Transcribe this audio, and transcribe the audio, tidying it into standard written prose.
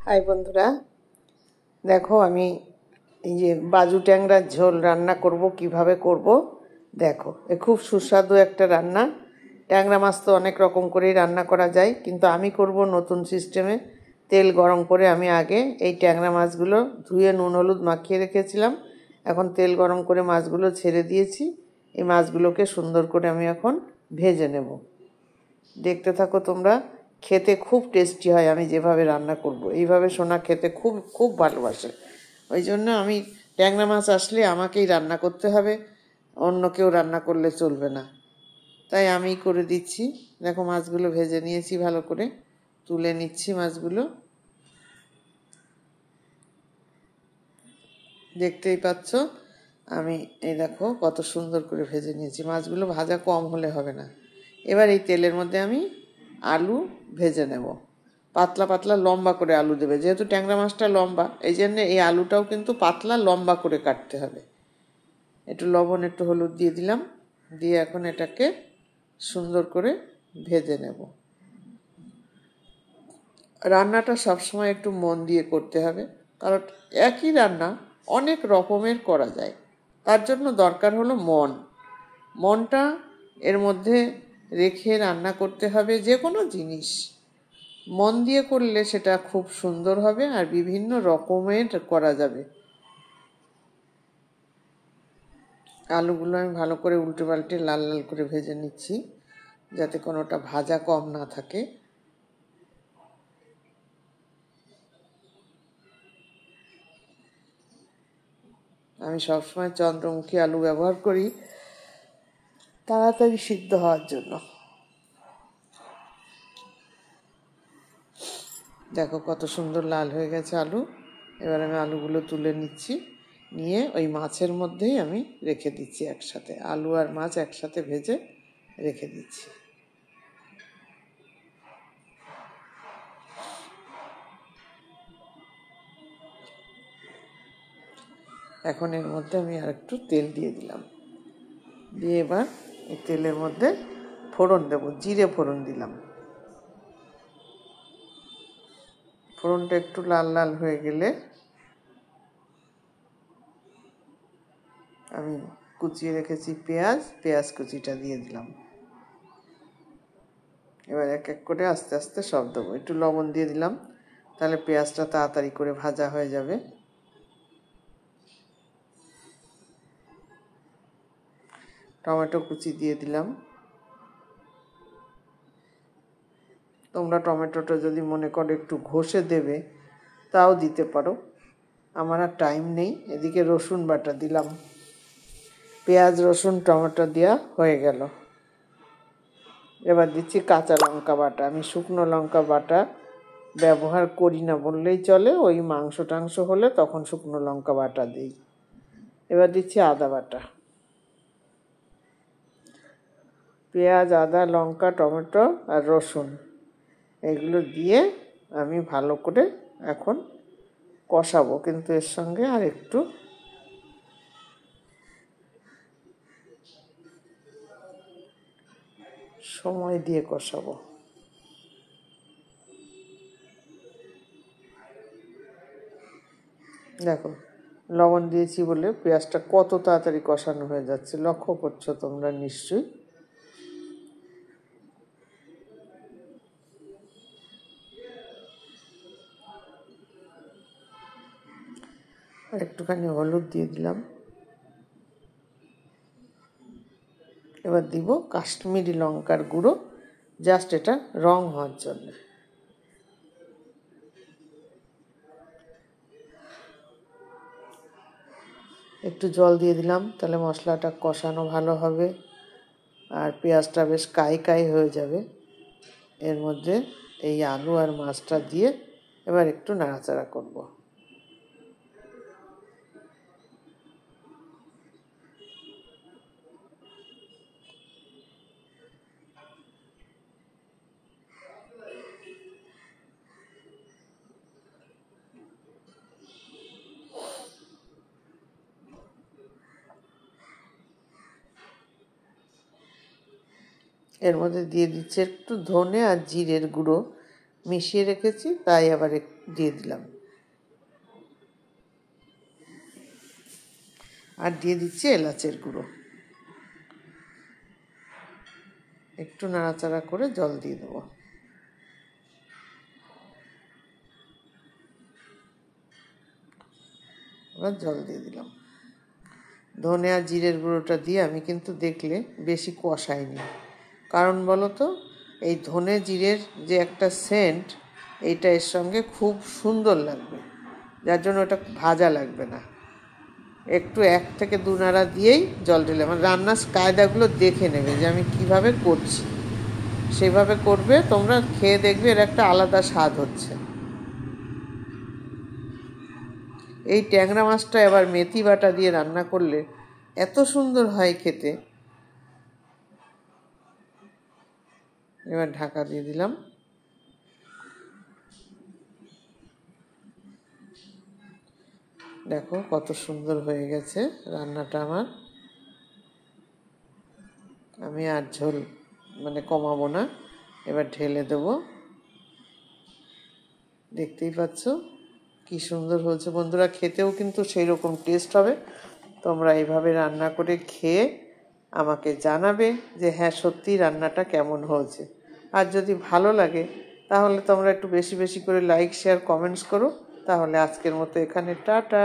High বন্ধুরা, দেখো আমি এই যে বাজু ট্যাংরার ঝোল রান্না করব কিভাবে করব দেখো। খুব সুস্বাদু একটা রান্না। ট্যাংরা মাছ তো অনেক রকম করেই রান্না করা যায়, কিন্তু আমি করব নতুন সিস্টেমে। তেল গরম করে আমি আগে এই ট্যাংরা মাছগুলো ধুয়ে নুন হলুদ মাখিয়ে রেখেছিলাম। এখন তেল গরম করে মাছগুলো ছেড়ে দিয়েছি। এই মাছগুলোকে সুন্দর করে আমি এখন ভেজে নেব। দেখতে থাকো তোমরা। খেতে খুব টেস্টি হয় আমি যেভাবে রান্না করব। এইভাবে সোনা খেতে খুব খুব ভালোবাসে। ওই জন্য আমি ট্যাংরা মাছ আসলে আমাকেই রান্না করতে হবে, অন্য কেউ রান্না করলে চলবে না। তাই আমিই করে দিচ্ছি। দেখো মাছগুলো ভেজে নিয়েছি, ভালো করে তুলে নিচ্ছি মাছগুলো। দেখতেই পাচ্ছ আমি এই দেখো কত সুন্দর করে ভেজে নিয়েছি। মাছগুলো ভাজা কম হলে হবে না। এবার এই তেলের মধ্যে আমি আলু ভেজে নেব। পাতলা পাতলা লম্বা করে আলু দেবে, যেহেতু ট্যাংরা মাছটা লম্বা, এই জন্য এই আলুটাও কিন্তু পাতলা লম্বা করে কাটতে হবে। একটু লবণ একটু হলুদ দিয়ে দিলাম, দিয়ে এখন এটাকে সুন্দর করে ভেজে নেব। রান্নাটা সবসময় একটু মন দিয়ে করতে হবে, কারণ একই রান্না অনেক রকমের করা যায়। তার জন্য দরকার হলো মনটা এর মধ্যে রেখে রান্না করতে হবে। যে কোনো জিনিস মন দিয়ে করলে সেটা খুব সুন্দর হবে আর বিভিন্ন রকমের করা যাবে। আলুগুলো আমি ভালো করে উল্টে পাল্টে লাল লাল করে ভেজে নিচ্ছি, যাতে কোনোটা ভাজা কম না থাকে। আমি সবসময় চন্দ্রমুখী আলু ব্যবহার করি তাড়াতাড়ি সিদ্ধ হওয়ার জন্য। দেখো কত সুন্দর লাল হয়ে গেছে আলু। এবার আমি আলুগুলো তুলে নিচ্ছি, নিয়ে ওই মাছের মধ্যেই আমি রেখে দিচ্ছি একসাথে। আলু আর মাছ একসাথে ভেজে রেখে দিচ্ছি। এখন এর মধ্যে আমি আর একটু তেল দিয়ে দিলাম, দিয়ে এবার এই তেলের মধ্যে ফোড়ন দেব। জিরে ফোড়ন দিলাম। ফোড়নটা একটু লাল লাল হয়ে গেলে আমি কুচিয়ে রেখেছি পেঁয়াজ কুচিটা দিয়ে দিলাম। এবার এক এক করে আস্তে আস্তে সব দেবো। একটু লবণ দিয়ে দিলাম, তাহলে পেঁয়াজটা তাড়াতাড়ি করে ভাজা হয়ে যাবে। টমেটো কুচি দিয়ে দিলাম। তোমরা টমেটোটা যদি মনে করো একটু ঘষে দেবে তাও দিতে পারো, আমার আর টাইম নেই। এদিকে রসুন বাটা দিলাম। পেঁয়াজ রসুন টমেটো দেওয়া হয়ে গেল। এবার দিচ্ছি কাঁচা লঙ্কা বাটা। আমি শুকনো লঙ্কা বাটা ব্যবহার করি না বললেই চলে। ওই মাংস টাংস হলে তখন শুকনো লঙ্কা বাটা দিই। এবার দিচ্ছি আদা বাটা। পেঁয়াজ আদা লঙ্কা টমেটো আর রসুন এগুলো দিয়ে আমি ভালো করে এখন কষাবো, কিন্তু এর সঙ্গে আর একটু সময় দিয়ে কষাবো। দেখো লবণ দিয়েছি বলে পেঁয়াজটা কত তাড়াতাড়ি কষানো হয়ে যাচ্ছে, লক্ষ্য করছো তোমরা নিশ্চয়ই। আর একটুখানি হলুদ দিয়ে দিলাম। এবার দিব কাশ্মীরি লঙ্কার গুঁড়ো, জাস্ট এটা রং হওয়ার জন্য। একটু জল দিয়ে দিলাম, তাহলে মশলাটা কষানো ভালো হবে আর পেঁয়াজটা বেশ কাই কাই হয়ে যাবে। এর মধ্যে এই আলু আর মাছটা দিয়ে এবার একটু নাড়াচাড়া করব। এর মধ্যে দিয়ে দিচ্ছে একটু ধনে আর জিরের গুঁড়ো, মিশিয়ে রেখেছি, তাই আবার দিয়ে দিলাম। আর দিয়ে দিচ্ছি এলাচের গুঁড়ো। একটু নাড়াচাড়া করে জল দিয়ে দেবো। এবার জল দিয়ে দিলাম। ধনে আর জিরের গুঁড়োটা দিয়ে আমি কিন্তু দেখলে বেশি কষাইনি, কারণ বলো তো এই ধনে জিরের যে একটা সেন্ট, এইটা এর সঙ্গে খুব সুন্দর লাগবে, যার জন্য ওটা ভাজা লাগবে না। একটু 1 থেকে 2 নাড়া দিয়েই জল ঢেলে, আমার রান্নার কায়দাগুলো দেখে নেবে যে আমি কিভাবে করছি, সেভাবে করবে। তোমরা খেয়ে দেখবে এর একটা আলাদা স্বাদ হচ্ছে। এই ট্যাংরা মাছটা এবার মেথি বাটা দিয়ে রান্না করলে এত সুন্দর হয় খেতে। এবার ঢাকা দিয়ে দিলাম। দেখো কত সুন্দর হয়ে গেছে রান্নাটা আমার। আমি আর ঝোল কমাবো না, এবার ঢেলে দেবো। দেখতেই পাচ্ছ কি সুন্দর হয়েছে বন্ধুরা, খেতেও কিন্তু সেই রকম টেস্ট হবে। তোমরা এইভাবে রান্না করে খেয়ে আমাকে জানাবে যে হ্যাঁ সত্যি রান্নাটা কেমন হয়েছে। আর যদি ভালো লাগে তাহলে তোমরা একটু বেশি বেশি করে লাইক, শেয়ার, কমেন্টস করো। তাহলে আজকের মতো এখানে টাটা।